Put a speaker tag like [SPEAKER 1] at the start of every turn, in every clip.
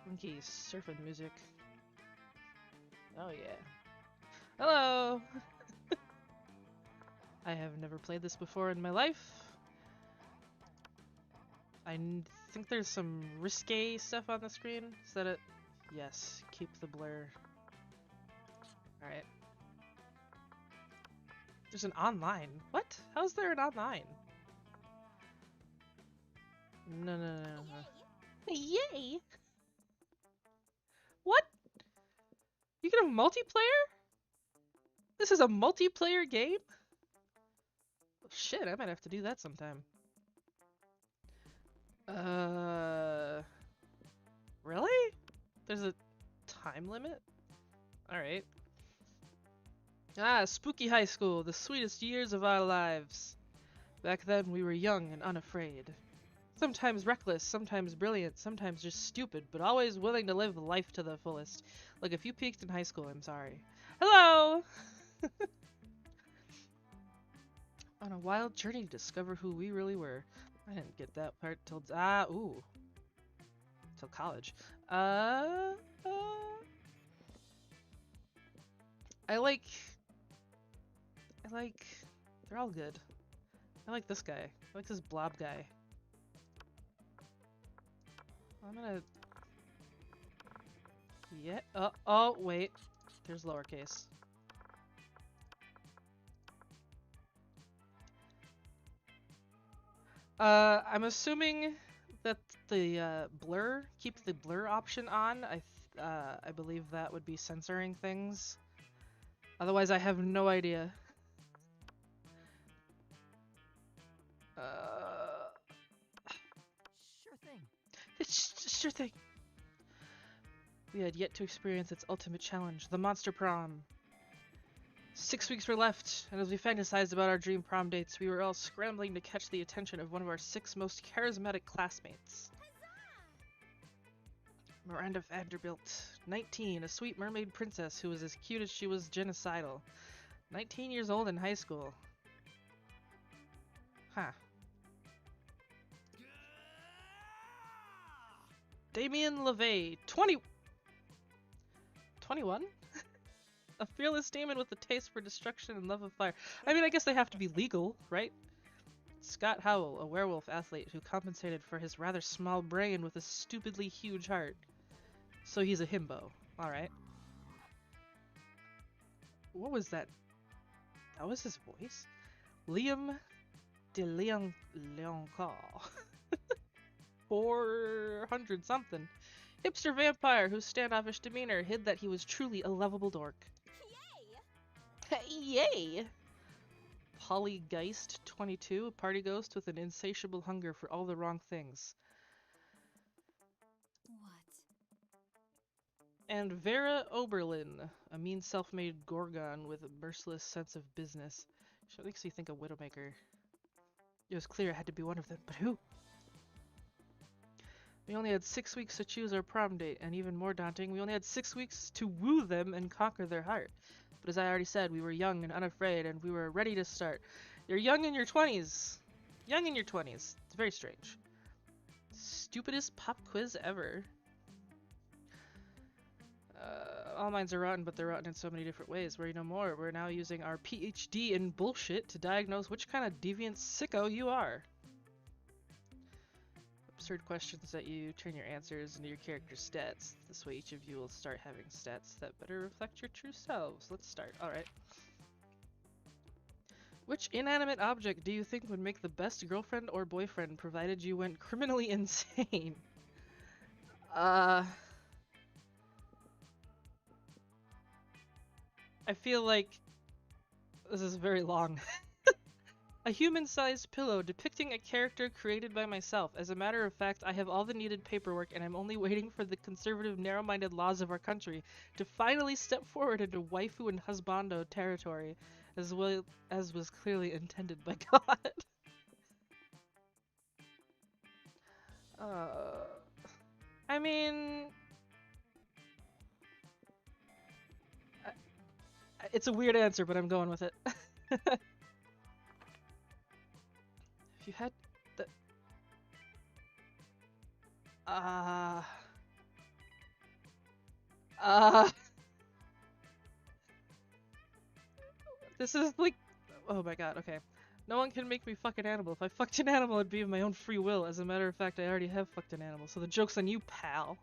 [SPEAKER 1] Funky surfing music. Oh yeah. Hello! I have never played this before in my life. Think there's some risque stuff on the screen. Is that it? Yes. Keep the blur. Alright. There's an online. What? How's there an online? No, no, no, no. Yay! What? You get a multiplayer? This is a multiplayer game? Oh, shit, I might have to do that sometime. Really? There's a time limit? Alright. Ah, spooky high school, the sweetest years of our lives. Back then we were young and unafraid. Sometimes reckless, sometimes brilliant, sometimes just stupid, but always willing to live life to the fullest. Look, if you peaked in high school, I'm sorry. Hello! On a wild journey to discover who we really were. I didn't get that part till till college. Uh, I like, they're all good. I like this guy. I like this blob guy. I'm gonna, yeah, oh, wait. There's lowercase. I'm assuming that the keep the blur option on. I believe that would be censoring things. Otherwise, I have no idea.
[SPEAKER 2] Sure thing.
[SPEAKER 1] Sure thing. We had yet to experience its ultimate challenge, the Monster Prom. 6 weeks were left, and as we fantasized about our dream prom dates, we were all scrambling to catch the attention of one of our 6 most charismatic classmates. Miranda Vanderbilt, 19, a sweet mermaid princess who was as cute as she was genocidal. 19 years old in high school. Huh. Damien LeVay, 21? A fearless demon with a taste for destruction and love of fire. I mean, I guess they have to be legal, right? Scott Howell, a werewolf athlete who compensated for his rather small brain with a stupidly huge heart. So he's a himbo. Alright. What was that? That was his voice? Liam de Leoncal. 400 something. Hipster vampire whose standoffish demeanor hid that he was truly a lovable dork. Yay! Yay! Polygeist 22, a party ghost with an insatiable hunger for all the wrong things.
[SPEAKER 2] What?
[SPEAKER 1] And Vera Oberlin, a mean self-made Gorgon with a merciless sense of business. She makes me think of Widowmaker. It was clear it had to be one of them, but who? We only had 6 weeks to choose our prom date, and even more daunting, we only had 6 weeks to woo them and conquer their heart. But as I already said, we were young and unafraid, and we were ready to start. You're young in your 20s. Young in your 20s. It's very strange. Stupidest pop quiz ever. All minds are rotten, but they're rotten in so many different ways. Where you know more, we're now using our PhD in bullshit to diagnose which kind of deviant sicko you are. Absurd questions that you turn your answers into your character's stats. This way each of you will start having stats that better reflect your true selves. Let's start. Alright. Which inanimate object do you think would make the best girlfriend or boyfriend provided you went criminally insane? I feel like this is very long. A human-sized pillow depicting a character created by myself. As a matter of fact, I have all the needed paperwork and I'm only waiting for the conservative, narrow-minded laws of our country to finally step forward into waifu and husbando territory, as well as was clearly intended by God. I mean... it's a weird answer, but I'm going with it. If you had the... Uh, this is like, oh my god, okay. No one can make me fuck an animal. If I fucked an animal, it'd be of my own free will. As a matter of fact, I already have fucked an animal, so the joke's on you, pal.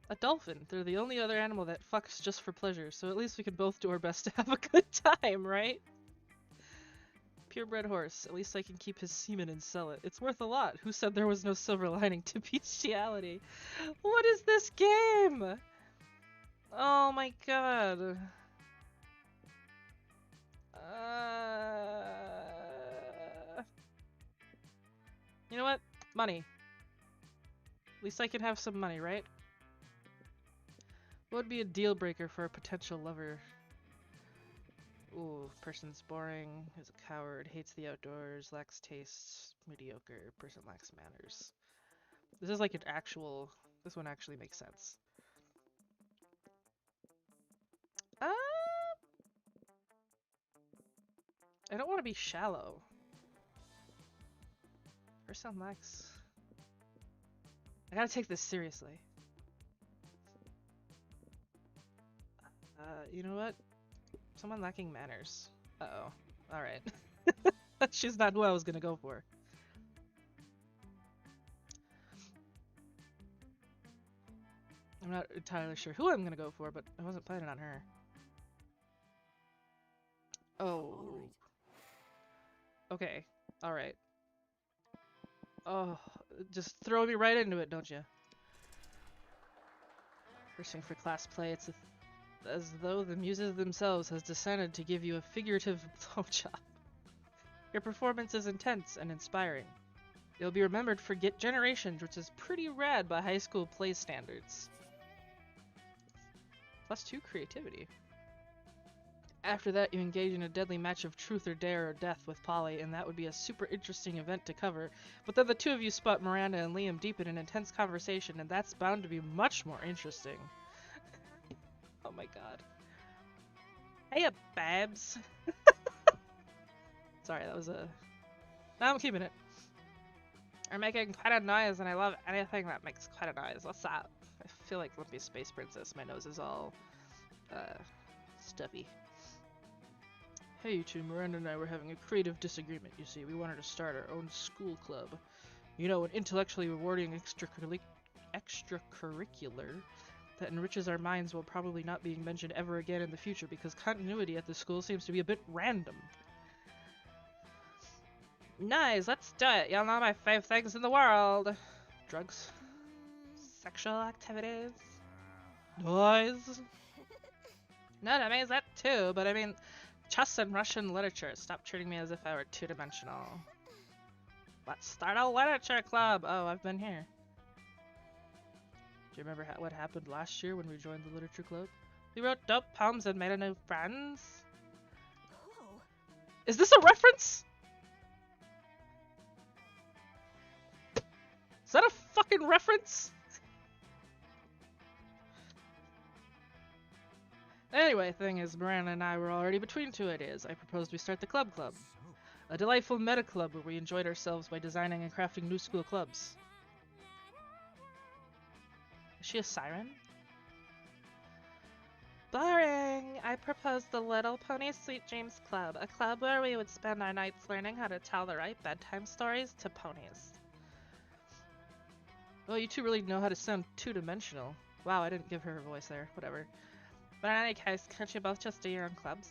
[SPEAKER 1] A dolphin. They're the only other animal that fucks just for pleasure, so at least we can both do our best to have a good time, right? Purebred horse. At least I can keep his semen and sell it. It's worth a lot. Who said there was no silver lining to bestiality? What is this game? Oh my god. You know what? Money. At least I can have some money, right? What would be a deal breaker for a potential lover? Ooh, person's boring, is a coward, hates the outdoors, lacks taste, mediocre, person lacks manners. This is like an actual... This one actually makes sense. I don't want to be shallow. Person lacks... I gotta take this seriously. You know what? Someone lacking manners. Uh-oh. Alright. She's not who I was gonna go for. I'm not entirely sure who I'm gonna go for, but I wasn't planning on her. Oh. Okay. Alright. Oh, just throw me right into it, don't you? First thing for class play, it's as though the muses themselves has descended to give you a figurative blowjob. Your performance is intense and inspiring. You'll be remembered for generations, which is pretty rad by high school play standards. +2 creativity. After that, you engage in a deadly match of truth or dare or death with Polly, and that would be a super interesting event to cover. But then the two of you spot Miranda and Liam deep in an intense conversation, and that's bound to be much more interesting. Oh my god. Hey up, babs! Sorry, that was a... No, I'm keeping it. You're making quite a noise, and I love anything that makes quite a noise. What's that? I feel like Lumpy Space Princess. My nose is all... stuffy. Hey you two, Miranda and I were having a creative disagreement, you see. We wanted to start our own school club. You know, an intellectually rewarding extracurricular that enriches our minds while probably not being mentioned ever again in the future because continuity at the school seems to be a bit random. Nice, let's do it. Y'all know my 5 things in the world. Drugs. Sexual activities. Noise. No, that means that too, but I mean... Chess and Russian literature. Stop treating me as if I were two-dimensional. Let's start a literature club! Oh, I've been here. Do you remember what happened last year when we joined the literature club? We wrote dope poems and made new friends. Oh. Is this a reference? Is that a fucking reference? Anyway, thing is, Miranda and I were already between two ideas. I proposed we start the Club. A delightful meta club where we enjoyed ourselves by designing and crafting new school clubs. Is she a siren? Boring! I proposed the Little Pony Sweet Dreams Club, a club where we would spend our nights learning how to tell the right bedtime stories to ponies. Well, you two really know how to sound two-dimensional. Wow, I didn't give her a voice there. Whatever. But in any case, can't you both just do your own clubs?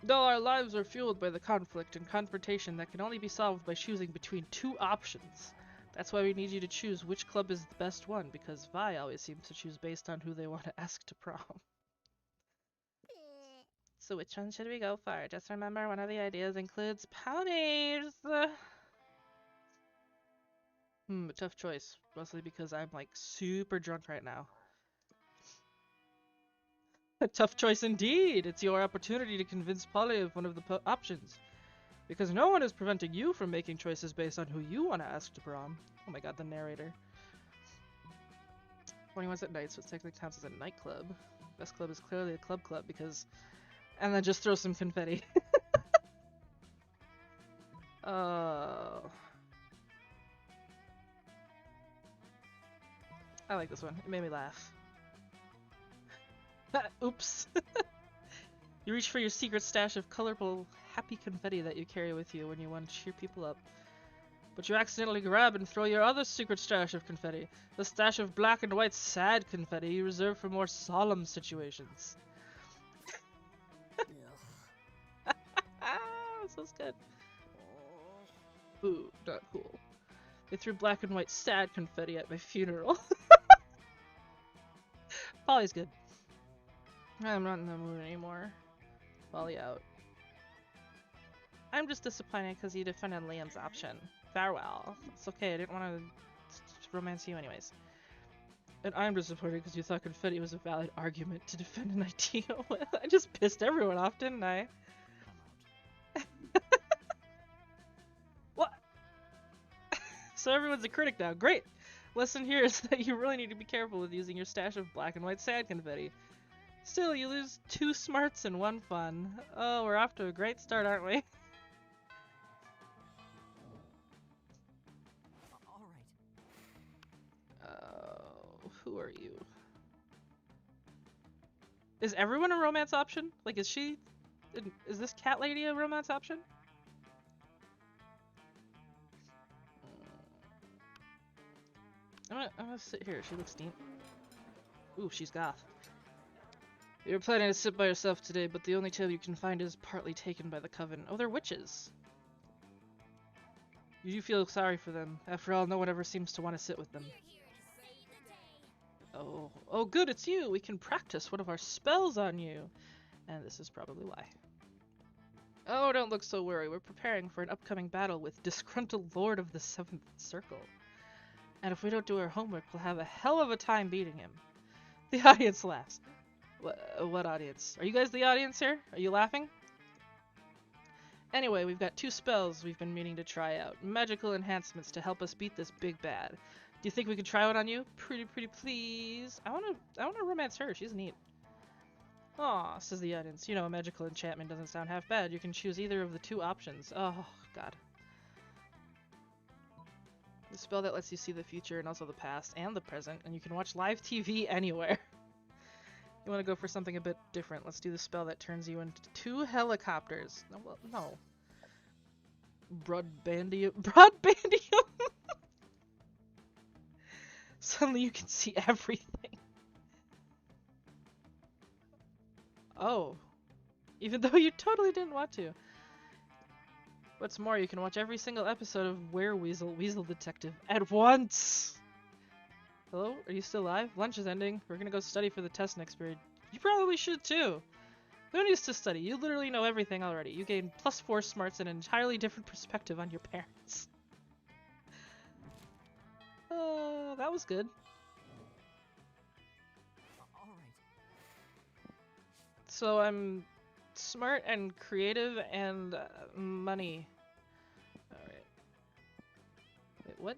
[SPEAKER 1] No, our lives are fueled by the conflict and confrontation that can only be solved by choosing between two options. That's why we need you to choose which club is the best one, because Vi always seems to choose based on who they want to ask to prom. So which one should we go for? Just remember, one of the ideas includes ponies! A tough choice. Mostly because I'm like super drunk right now. A tough choice indeed! It's your opportunity to convince Polly of one of the options. Because no one is preventing you from making choices based on who you want to ask to prom. Oh my god, the narrator. 21's at night, so it technically counts as a nightclub. Best club is clearly a club because... And then just throw some confetti. Oh. I like this one. It made me laugh. Oops. You reach for your secret stash of colorful, happy confetti that you carry with you when you want to cheer people up. But you accidentally grab and throw your other secret stash of confetti, the stash of black and white sad confetti you reserve for more solemn situations. This is good. Ooh, not cool. They threw black and white sad confetti at my funeral. Polly's good. I'm not in the mood anymore. Polly out. I'm just disappointed because you defended Liam's option. Farewell. It's okay, I didn't want to romance you anyways. And I'm disappointed because you thought confetti was a valid argument to defend an ideal. I just pissed everyone off, didn't I? What? So everyone's a critic now. Great! Lesson here is that you really need to be careful with using your stash of black and white sad confetti. Still, you lose 2 smarts and 1 fun. Oh, we're off to a great start, aren't we? Who are you? Is everyone a romance option? Like, is this cat lady a romance option? I'm gonna sit here. She looks neat. Ooh, she's goth. You're planning to sit by yourself today, but the only table you can find is partly taken by the coven. Oh, they're witches. You do feel sorry for them. After all, no one ever seems to want to sit with them. Oh, good, it's you! We can practice one of our spells on you! And this is probably why. Oh, don't look so worried. We're preparing for an upcoming battle with disgruntled Lord of the Seventh Circle. And if we don't do our homework, we'll have a hell of a time beating him. The audience laughs. What audience? Are you guys the audience here? Are you laughing? Anyway, we've got 2 spells we've been meaning to try out. Magical enhancements to help us beat this big bad. Do you think we could try one on you? Pretty please. I wanna romance her. She's neat. Aw, says the audience. You know, a magical enchantment doesn't sound half bad. You can choose either of the 2 options. Oh, God. The spell that lets you see the future and also the past and the present, and you can watch live TV anywhere. You want to go for something a bit different. Let's do the spell that turns you into 2 helicopters. No, well, no. Broadbandium. Broadbandium! Suddenly you can see everything. Oh. Even though you totally didn't want to. What's more, you can watch every single episode of Weasel Detective at once! Hello? Are you still alive? Lunch is ending. We're gonna go study for the test next period. You probably should too! No needs to study. You literally know everything already. You gain +4 smarts and an entirely different perspective on your parents. That was good. So I'm smart and creative and money. Alright. Wait, what?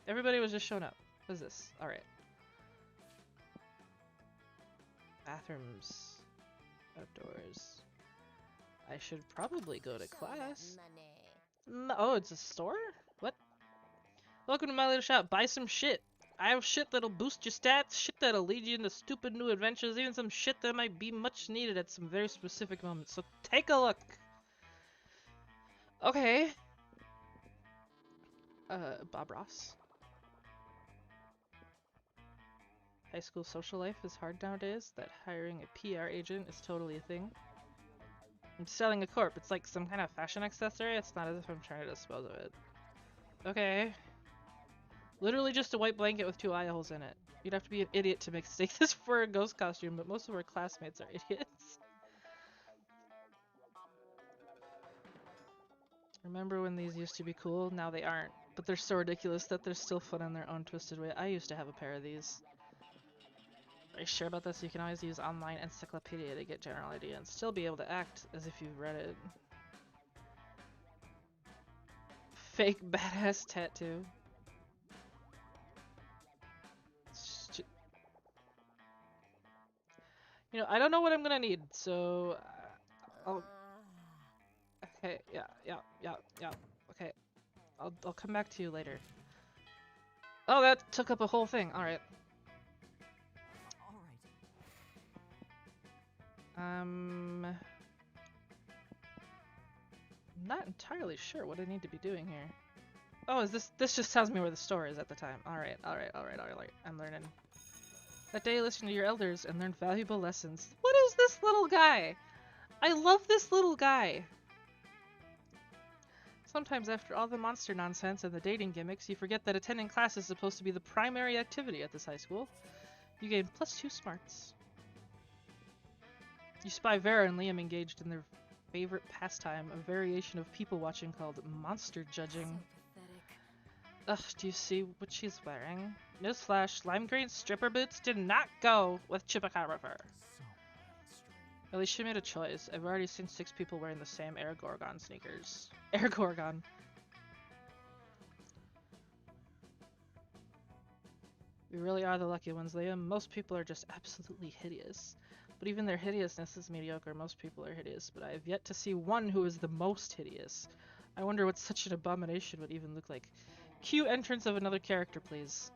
[SPEAKER 1] Everybody was just showing up. What is this? Alright. Bathrooms. Outdoors. I should probably go to class. Oh, it's a store? What? Welcome to my little shop. Buy some shit. I have shit that'll boost your stats, shit that'll lead you into stupid new adventures, even some shit that might be much needed at some very specific moments. So take a look. Okay. Bob Ross. High school social life is hard nowadays. That hiring a PR agent is totally a thing. I'm selling a corp. It's like some kind of fashion accessory. It's not as if I'm trying to dispose of it. Okay. Literally just a white blanket with 2 eye holes in it. You'd have to be an idiot to mistake this for a ghost costume, but most of our classmates are idiots. Remember when these used to be cool? Now they aren't. But they're so ridiculous that they're still fun in their own twisted way. I used to have a pair of these. Are you sure about this? You can always use online encyclopedia to get general idea and still be able to act as if you've read it. Fake badass tattoo. You know, I don't know what I'm gonna need, so I'll. Okay, yeah. Okay, I'll come back to you later. Oh, that took up a whole thing. Alright. I'm not entirely sure what I need to be doing here. Oh, is this just tells me where the store is at the time. Alright. I'm learning. That day, listen to your elders and learn valuable lessons. What is this little guy? I love this little guy. Sometimes after all the monster nonsense and the dating gimmicks, you forget that attending class is supposed to be the primary activity at this high school. You gain +2 smarts. You spy Vera and Liam engaged in their favorite pastime, a variation of people watching called monster judging. Ugh, do you see what she's wearing? Newsflash, lime green stripper boots did not go with chupacabra fur. At least she made a choice. I've already seen 6 people wearing the same Air Gorgon sneakers. Air Gorgon. We really are the lucky ones, Liam. Most people are just absolutely hideous. But even their hideousness is mediocre. Most people are hideous, but I have yet to see one who is the most hideous. I wonder what such an abomination would even look like. Cue entrance of another character, please.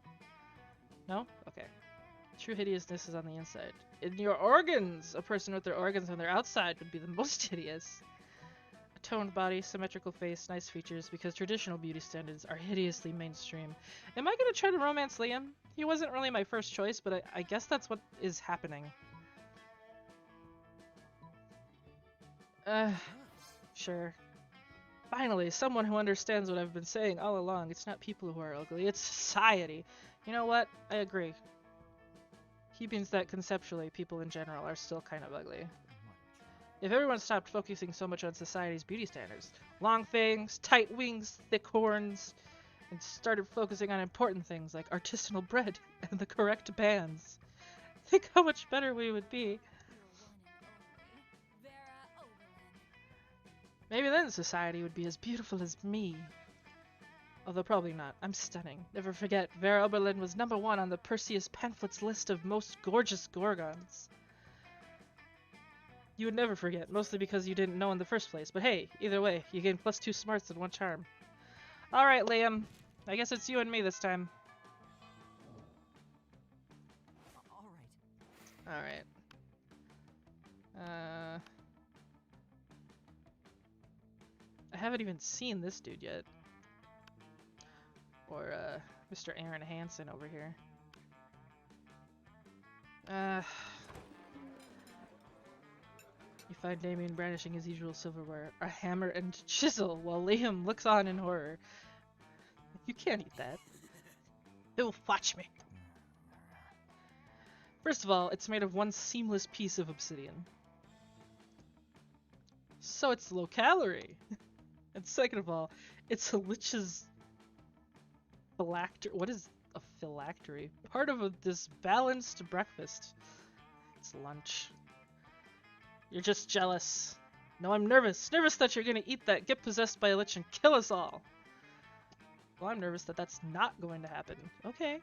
[SPEAKER 1] No? Okay. True hideousness is on the inside. In your organs! A person with their organs on their outside would be the most hideous. A toned body, symmetrical face, nice features, because traditional beauty standards are hideously mainstream. Am I gonna try to romance Liam? He wasn't really my first choice, but I guess that's what is happening. Sure. Finally, someone who understands what I've been saying all along. It's not people who are ugly, it's society. You know what? I agree. He means that conceptually, people in general are still kind of ugly. If everyone stopped focusing so much on society's beauty standards, long fangs, tight wings, thick horns, and started focusing on important things like artisanal bread and the correct bands, think how much better we would be. Maybe then society would be as beautiful as me. Although probably not. I'm stunning. Never forget, Vera Oberlin was #1 on the Perseus pamphlet's list of most gorgeous Gorgons. You would never forget, mostly because you didn't know in the first place. But hey, either way, you gain +2 smarts and 1 charm. Alright, Liam. I guess it's you and me this time. Alright. I haven't even seen this dude yet. Or, Mr. Aaron Hansen over here. You find Damien brandishing his usual silverware, a hammer and chisel, while Liam looks on in horror. You can't eat that. He'll watch me. First of all, it's made of one seamless piece of obsidian. So it's low calorie. And second of all, it's a lich's phylactery. What is a phylactery? Part of this balanced breakfast. It's lunch. You're just jealous. No, I'm nervous. Nervous that you're gonna eat that, get possessed by a lich, and kill us all. Well, I'm nervous that that's not going to happen. Okay.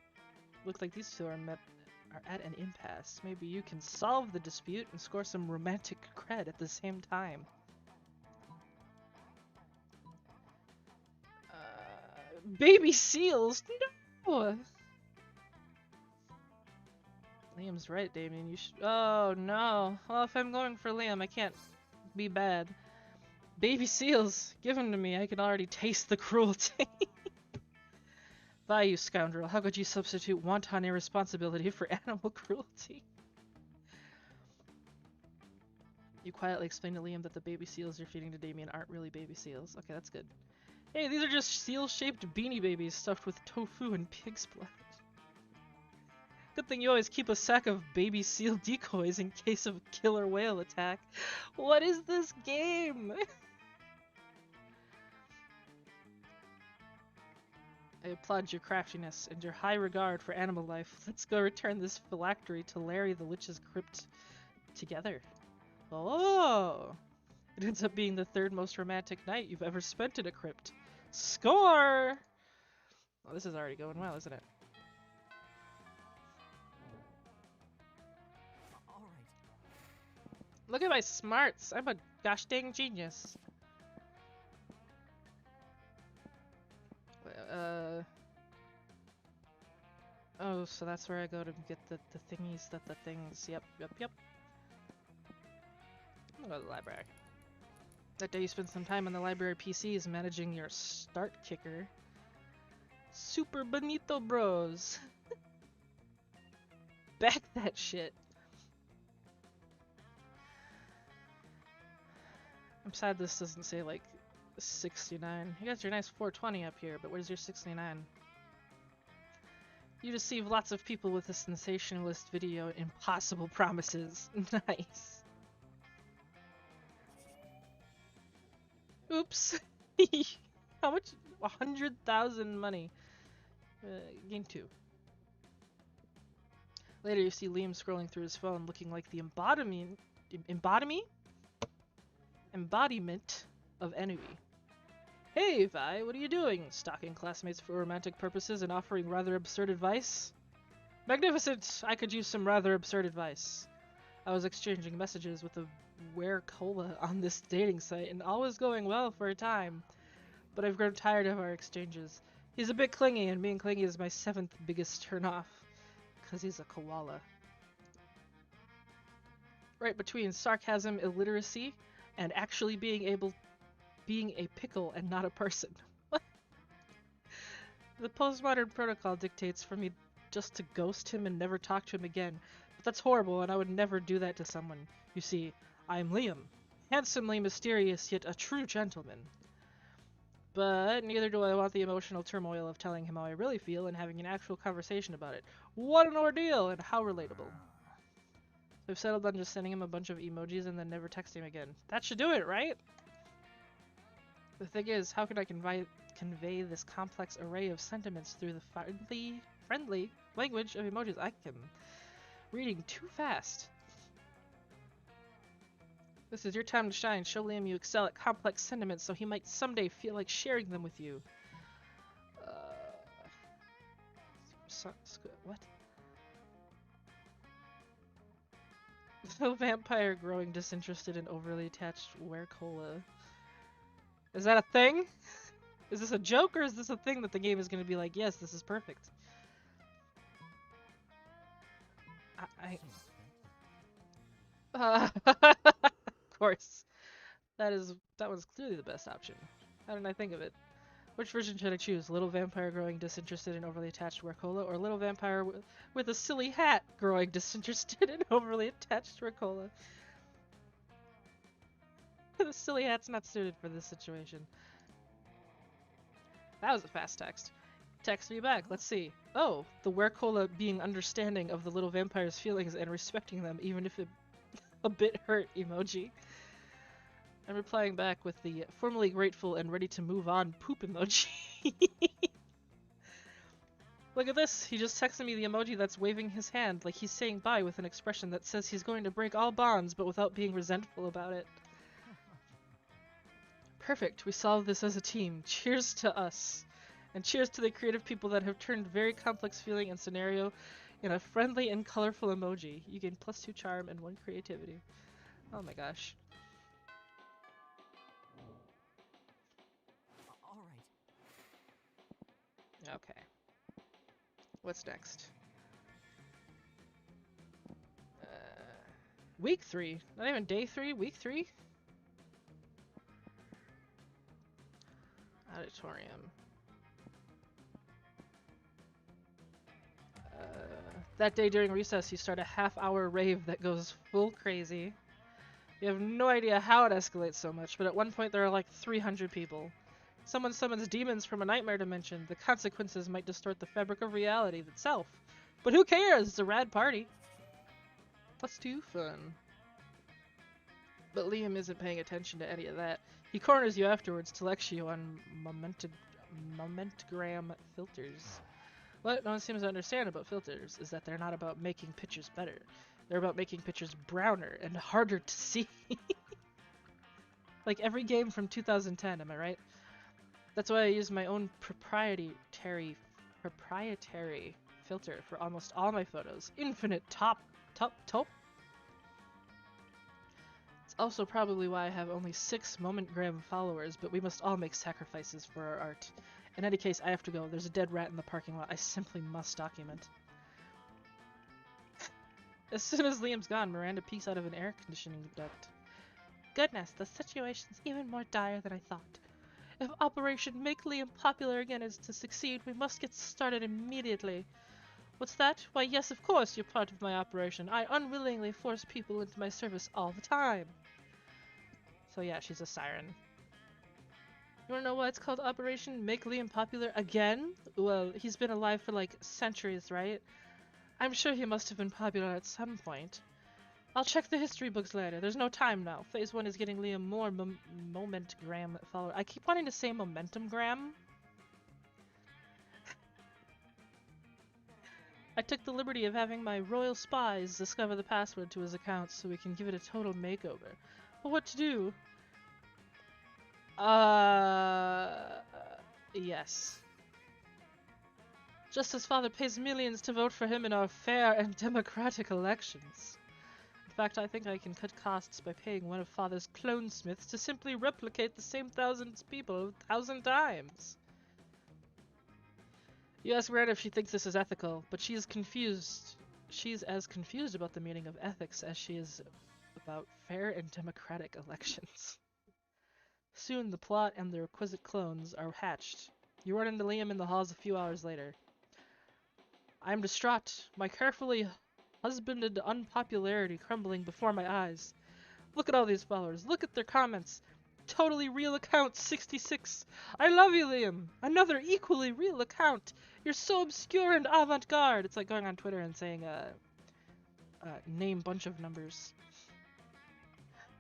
[SPEAKER 1] Looks like these two are at an impasse. Maybe you can solve the dispute and score some romantic cred at the same time. Baby seals? No! Liam's right, Damien. You should. Oh no. Well, if I'm going for Liam, I can't be bad. Baby seals! Give them to me. I can already taste the cruelty. Bye, you scoundrel. How could you substitute wanton irresponsibility for animal cruelty? You quietly explain to Liam that the baby seals you're feeding to Damien aren't really baby seals. Okay, that's good. Hey, these are just seal-shaped beanie babies stuffed with tofu and pig's blood. Good thing you always keep a sack of baby seal decoys in case of a killer whale attack. What is this game? I applaud your craftiness and your high regard for animal life. Let's go return this phylactery to Larry the Lich's crypt together. Oh! It ends up being the 3rd most romantic night you've ever spent in a crypt. Score! Well, this is already going well, isn't it? Look at my smarts! I'm a gosh dang genius. Oh, so that's where I go to get the thingies that the things. Yep, yep, yep. I'm gonna go to the library. That day you spend some time on the library PCs managing your start kicker. Super bonito, bros. Back that shit. I'm sad this doesn't say like 69. You got your nice 420 up here, but where's your 69? You deceive lots of people with a sensationalist video, impossible promises. Nice. Oops. How much? 100,000 money. Game 2. Later you see Liam scrolling through his phone looking like the embodiment of ennui. Hey, Vi, what are you doing? Stalking classmates for romantic purposes and offering rather absurd advice? Magnificent! I could use some rather absurd advice. I was exchanging messages with a Cola on this dating site, and all was going well for a time. But I've grown tired of our exchanges. He's a bit clingy, and being clingy is my 7th biggest turnoff. Because he's a koala. Right between sarcasm, illiteracy, and actually being a pickle and not a person. What? The postmodern protocol dictates for me just to ghost him and never talk to him again. But that's horrible, and I would never do that to someone. You see, I'm Liam. Handsomely mysterious, yet a true gentleman. But neither do I want the emotional turmoil of telling him how I really feel and having an actual conversation about it. What an ordeal, and how relatable. I've settled on just sending him a bunch of emojis and then never texting him again. That should do it, right? The thing is, how can I convey this complex array of sentiments through the friendly language of emojis? I am reading too fast. This is your time to shine. Show Liam you excel at complex sentiments so he might someday feel like sharing them with you. What? No vampire growing disinterested and overly attached Cola. Is that a thing? Is this a joke or is this a thing that the game is going to be like, yes, this is perfect? Of course. That was clearly the best option. How didn't I think of it? Which version should I choose? Little vampire growing disinterested and overly attached to Cola, or little vampire with a silly hat growing disinterested and overly attached to Cola? The silly hat's not suited for this situation. That was a fast text. Text me back. Let's see. Oh, the Cola being understanding of the little vampire's feelings and respecting them, even if it a bit hurt emoji. I'm replying back with the formally grateful and ready to move on poop emoji. Look at this. He just texted me the emoji that's waving his hand like he's saying bye with an expression that says he's going to break all bonds but without being resentful about it. Perfect. We solved this as a team. Cheers to us. And cheers to the creative people that have turned very complex feeling and scenario in a friendly and colorful emoji. You gain +2 charm and 1 creativity. Oh my gosh.
[SPEAKER 2] All right.
[SPEAKER 1] Okay. What's next? Week 3. Not even day 3, week 3? Auditorium. That day during recess, you start a half-hour rave that goes full crazy. You have no idea how it escalates so much, but at one point there are like 300 people. Someone summons demons from a nightmare dimension. The consequences might distort the fabric of reality itself. But who cares? It's a rad party. +2 fun. But Liam isn't paying attention to any of that. He corners you afterwards to lecture you on momentgram filters. What no one seems to understand about filters is that they're not about making pictures better. They're about making pictures browner and harder to see. Like every game from 2010, am I right? That's why I use my own proprietary filter for almost all my photos. Infinite top. It's also probably why I have only 6 momentgram followers, but we must all make sacrifices for our art. In any case, I have to go. There's a dead rat in the parking lot. I simply must document. As soon as Liam's gone, Miranda peeks out of an air conditioning duct. Goodness, the situation's even more dire than I thought. If Operation Make Liam Popular again is to succeed, we must get started immediately. What's that? Why, yes, of course, you're part of my operation. I unwillingly force people into my service all the time. So yeah, she's a siren. You wanna know why it's called Operation Make Liam Popular again? Well, he's been alive for like centuries, right? I'm sure he must have been popular at some point. I'll check the history books later. There's no time now. Phase 1 is getting Liam more momentgram followers. I keep wanting to say momentumgram. I took the liberty of having my royal spies discover the password to his account so we can give it a total makeover. But what to do? Yes. Just as father pays millions to vote for him in our fair and democratic elections. In fact, I think I can cut costs by paying one of father's clonesmiths to simply replicate the same thousands people 1,000 times. You ask Miranda if she thinks this is ethical, but she is confused. She's as confused about the meaning of ethics as she is about fair and democratic elections. Soon the plot and the requisite clones are hatched. You run into Liam in the halls a few hours later. I am distraught, my carefully husbanded unpopularity crumbling before my eyes. Look at all these followers, look at their comments. Totally real account 66. I love you, Liam. Another equally real account. You're so obscure and avant-garde. It's like going on Twitter and saying, name bunch of numbers.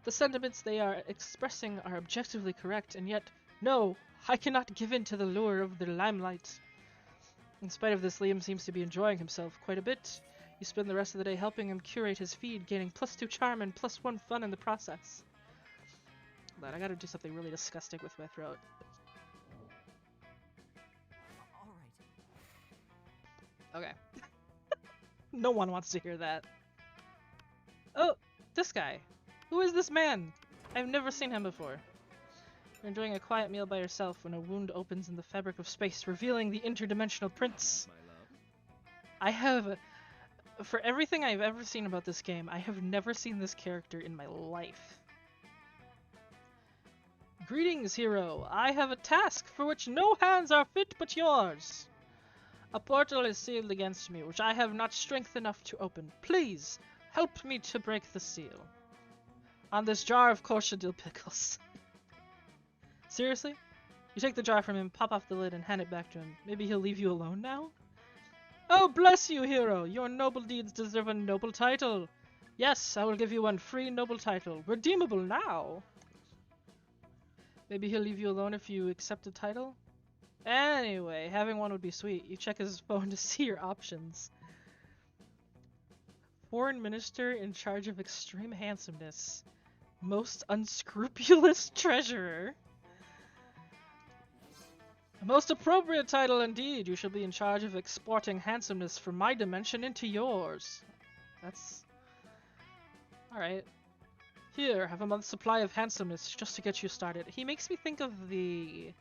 [SPEAKER 1] The sentiments they are expressing are objectively correct, and yet, no, I cannot give in to the lure of the limelight. In spite of this, Liam seems to be enjoying himself quite a bit. You spend the rest of the day helping him curate his feed, gaining +2 charm and +1 fun in the process. But I gotta do something really disgusting with my throat. Okay. No one wants to hear that. Oh, this guy. Who is this man? I've never seen him before. You're enjoying a quiet meal by yourself when a wound opens in the fabric of space, revealing the interdimensional prince. I have... For everything I've ever seen about this game, I have never seen this character in my life. Greetings, hero. I have a task for which no hands are fit but yours. A portal is sealed against me, which I have not strength enough to open. Please, help me to break the seal. On this jar of kosher dill pickles. Seriously? You take the jar from him, pop off the lid, and hand it back to him. Maybe he'll leave you alone now? Oh, bless you, hero! Your noble deeds deserve a noble title. Yes, I will give you one free noble title. Redeemable now! Maybe he'll leave you alone if you accept the title? Anyway, having one would be sweet. You check his phone to see your options. Foreign minister in charge of extreme handsomeness. Most unscrupulous treasurer. A most appropriate title indeed. You shall be in charge of exporting handsomeness from my dimension into yours. That's... Alright. Here, have a month's supply of handsomeness just to get you started. He makes me think of the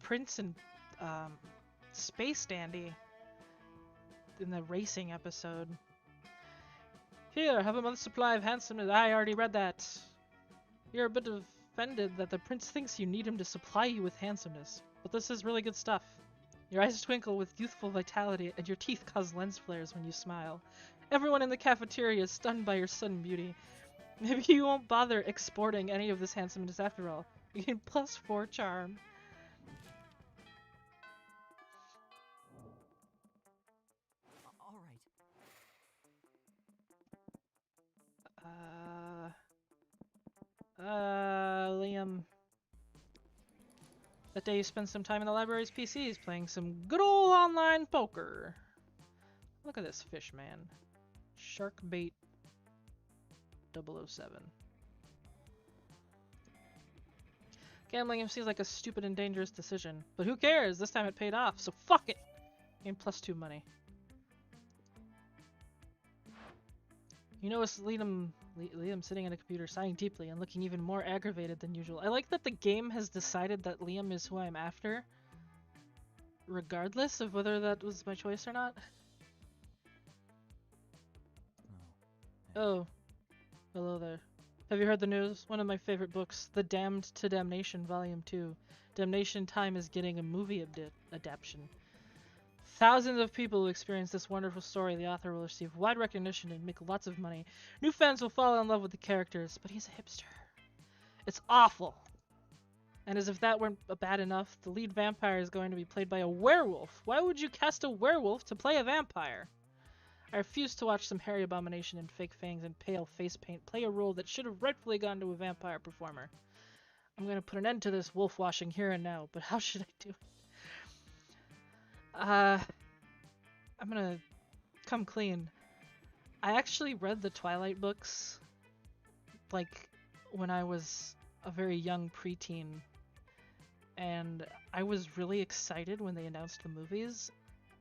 [SPEAKER 1] prince in Space Dandy in the racing episode. Here, have a month's supply of handsomeness. I already read that. You're a bit offended that the prince thinks you need him to supply you with handsomeness, but this is really good stuff. Your eyes twinkle with youthful vitality, and your teeth cause lens flares when you smile. Everyone in the cafeteria is stunned by your sudden beauty. Maybe you won't bother exporting any of this handsomeness after all. You gain +4 charm. Liam. That day you spent some time in the library's PCs playing some good old online poker. Look at this fish, man. Sharkbait 007. Gambling him seems like a stupid and dangerous decision, but who cares? This time it paid off, so fuck it! Gain +2 money. You notice Liam sitting at a computer, sighing deeply and looking even more aggravated than usual. I like that the game has decided that Liam is who I'm after, regardless of whether that was my choice or not. Oh, hello there. Have you heard the news? One of my favorite books, The Damned to Damnation, Volume 2. Damnation Time is getting a movie adaptation. Thousands of people who experience this wonderful story. The author will receive wide recognition and make lots of money. New fans will fall in love with the characters, but he's a hipster. It's awful. And as if that weren't bad enough, the lead vampire is going to be played by a werewolf. Why would you cast a werewolf to play a vampire? I refuse to watch some hairy abomination and fake fangs and pale face paint play a role that should have rightfully gone to a vampire performer. I'm going to put an end to this wolf washing here and now, but how should I do it? I'm gonna come clean. I actually read the Twilight books, like, when I was a very young preteen, and I was really excited when they announced the movies,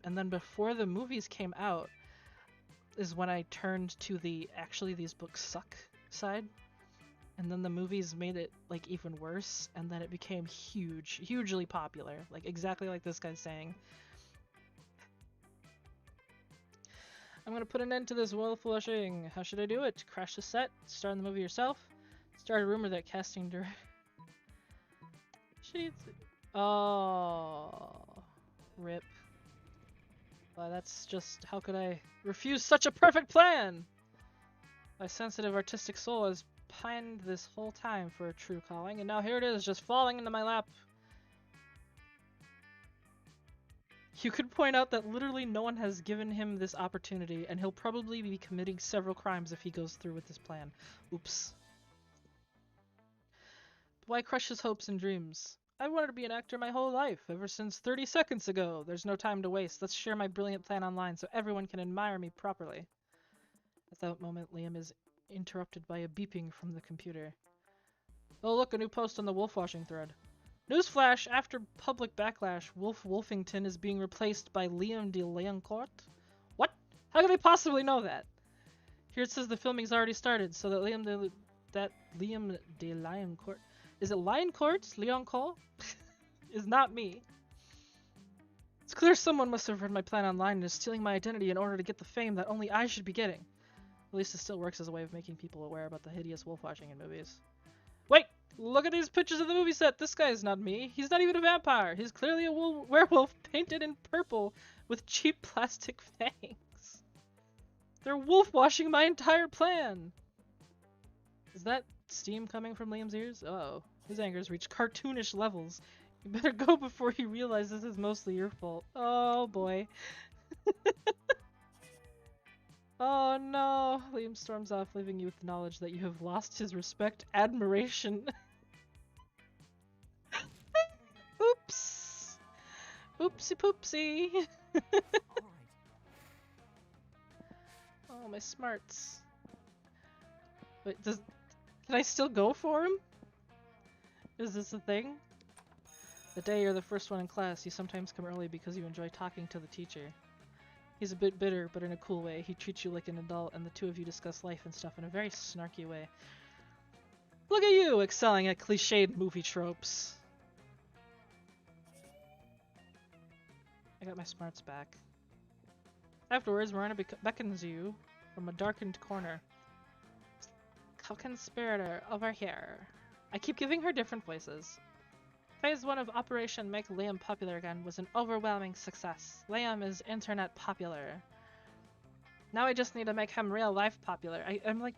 [SPEAKER 1] and then before the movies came out is when I turned to the actually these books suck side, and then the movies made it, like, even worse, and then it became hugely popular, like, exactly like this guy's saying. I'm gonna put an end to this wolf washing. How should I do it? Crash the set? Star in the movie yourself? Start a rumor that casting director. Oh, rip. Well, that's just, how could I refuse such a perfect plan? My sensitive artistic soul has pined this whole time for a true calling, and now here it is, just falling into my lap. You could point out that literally no one has given him this opportunity, and he'll probably be committing several crimes if he goes through with this plan. Oops. Why crush his hopes and dreams? I wanted to be an actor my whole life, ever since 30 seconds ago. There's no time to waste. Let's share my brilliant plan online so everyone can admire me properly. At that moment, Liam is interrupted by a beeping from the computer. Oh look, a new post on the wolf washing thread. Newsflash! After public backlash, Wolf Wolfington is being replaced by Liam de Liancourt? What? How can they possibly know that? Here it says the filming's already started, so that Liam de Liancourt... Is it Liancourt? Liancourt? Is not me. It's clear someone must have read my plan online and is stealing my identity in order to get the fame that only I should be getting. At least it still works as a way of making people aware about the hideous wolf washing in movies. Wait! Look at these pictures of the movie set. This guy is not me. He's not even a vampire. He's clearly a werewolf painted in purple with cheap plastic fangs. They're wolf washing my entire plan. Is that steam coming from Liam's ears? Uh-oh. His anger's reached cartoonish levels. You better go before he realizes this is mostly your fault. Oh boy. Oh no. Liam storms off, leaving you with the knowledge that you have lost his respect, admiration. Oops! Oopsie poopsie! Oh, my smarts. Wait, can I still go for him? Is this a thing? The day you're the first one in class, you sometimes come early because you enjoy talking to the teacher. He's a bit bitter, but in a cool way. He treats you like an adult, and the two of you discuss life and stuff in a very snarky way. Look at you, excelling at cliched movie tropes. I got my smarts back. Afterwards, Marina beckons you from a darkened corner. Co-conspirator, over here. I keep giving her different voices. Phase 1 of Operation Make Liam Popular Again was an overwhelming success. Liam is internet popular. Now I just need to make him real life popular. I'm like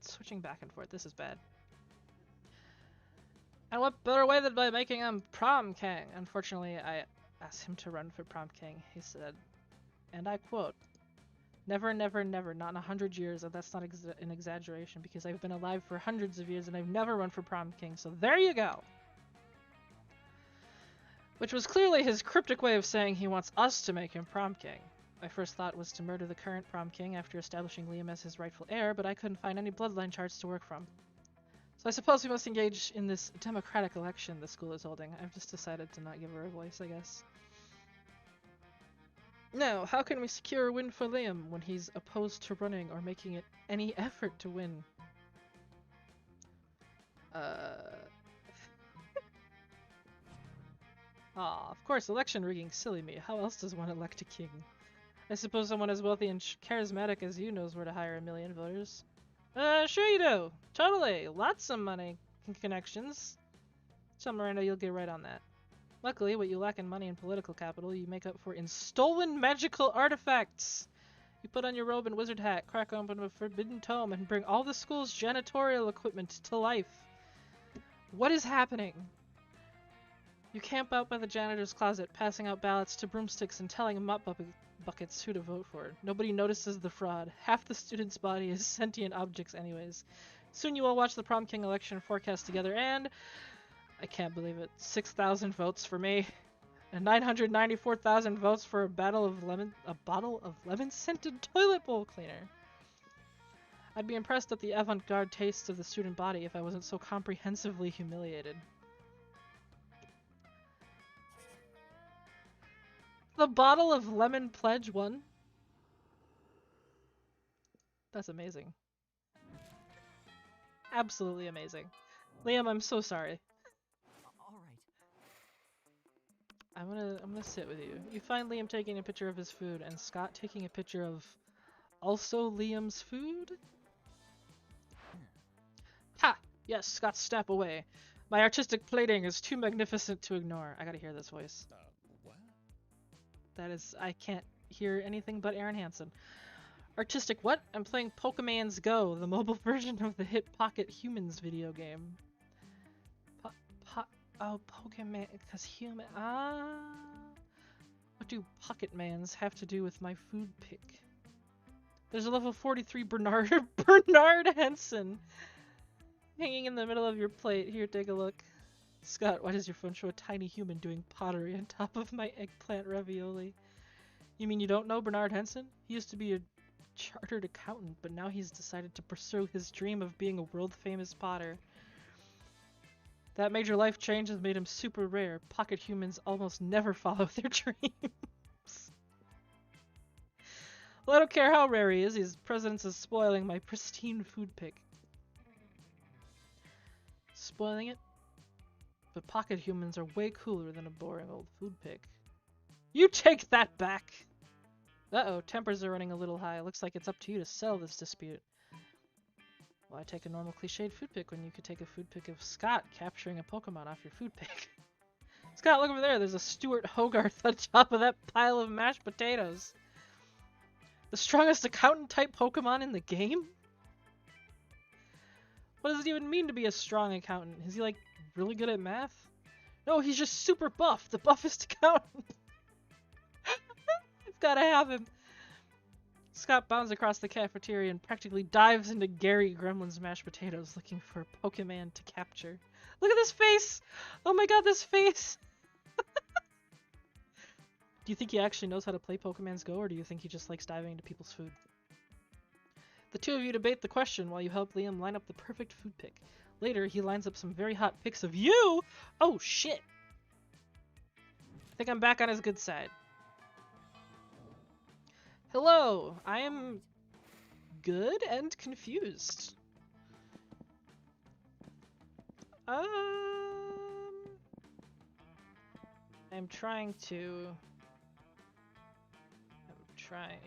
[SPEAKER 1] switching back and forth. This is bad. And what better way than by making him prom king? Unfortunately, I asked him to run for prom king. He said, and I quote, "Never, never, never, not in 100 years, and that's not an exaggeration because I've been alive for hundreds of years and I've never run for prom king, so there you go." Which was clearly his cryptic way of saying he wants us to make him prom king. My first thought was to murder the current prom king after establishing Liam as his rightful heir, but I couldn't find any bloodline charts to work from. So I suppose we must engage in this democratic election the school is holding. I've just decided to not give her a voice, I guess. Now, how can we secure a win for Liam when he's opposed to running or making it any effort to win? Aw, of course, election rigging, silly me. How else does one elect a king? I suppose someone as wealthy and charismatic as you knows where to hire 1,000,000 voters. Sure you do. Totally. Lots of money and connections. Tell Miranda you'll get right on that. Luckily, what you lack in money and political capital, you make up for in stolen magical artifacts. You put on your robe and wizard hat, crack open a forbidden tome, and bring all the school's janitorial equipment to life. What is happening? You camp out by the janitor's closet, passing out ballots to broomsticks and telling mop buckets who to vote for. Nobody notices the fraud. Half the student's body is sentient objects anyways. Soon you all watch the Prom King election forecast together and... I can't believe it. 6,000 votes for me. And 994,000 votes for a bottle of lemon-scented toilet bowl cleaner. I'd be impressed at the avant-garde taste of the student body if I wasn't so comprehensively humiliated. The bottle of lemon pledge won? That's amazing. Absolutely amazing. Liam, I'm so sorry. I'm gonna sit with you. You find Liam taking a picture of his food and Scott taking a picture of also Liam's food? Ha! Yes, Scott, step away. My artistic plating is too magnificent to ignore. I gotta hear this voice.
[SPEAKER 2] What?
[SPEAKER 1] That is, I can't hear anything but Aaron Hansen. Artistic what? I'm playing Pokemon's Go, the mobile version of the hit Pocket Humans video game. Oh, Pokemon, because human. What do Pocket Mans have to do with my food pick? There's a level 43 Bernard Henson hanging in the middle of your plate. Here, take a look. Scott, why does your phone show a tiny human doing pottery on top of my eggplant ravioli? You mean you don't know Bernard Henson? He used to be a chartered accountant, but now he's decided to pursue his dream of being a world-famous potter. That major life change has made him super rare. Pocket humans almost never follow their dreams. Well, I don't care how rare he is, his presence is spoiling my pristine food pick. Spoiling it? But pocket humans are way cooler than a boring old food pick. You take that back! Uh-oh, tempers are running a little high. Looks like it's up to you to settle this dispute. Why take a normal cliched food pick when you could take a food pick of Scott capturing a Pokemon off your food pick? Scott, look over there. There's a Stuart Hogarth on top of that pile of mashed potatoes. The strongest accountant-type Pokemon in the game? What does it even mean to be a strong accountant? Is he, like, really good at math? No, he's just super buff. The buffest accountant. I've gotta have him. Scott bounds across the cafeteria and practically dives into Gary Gremlin's mashed potatoes looking for a Pokemon to capture. Look at this face! Oh my god, this face! Do you think he actually knows how to play Pokemon's Go, or do you think he just likes diving into people's food? The two of you debate the question while you help Liam line up the perfect food pick. Later, he lines up some very hot pics of you! Oh shit! I think I'm back on his good side. Hello, I am good and confused. I'm trying to...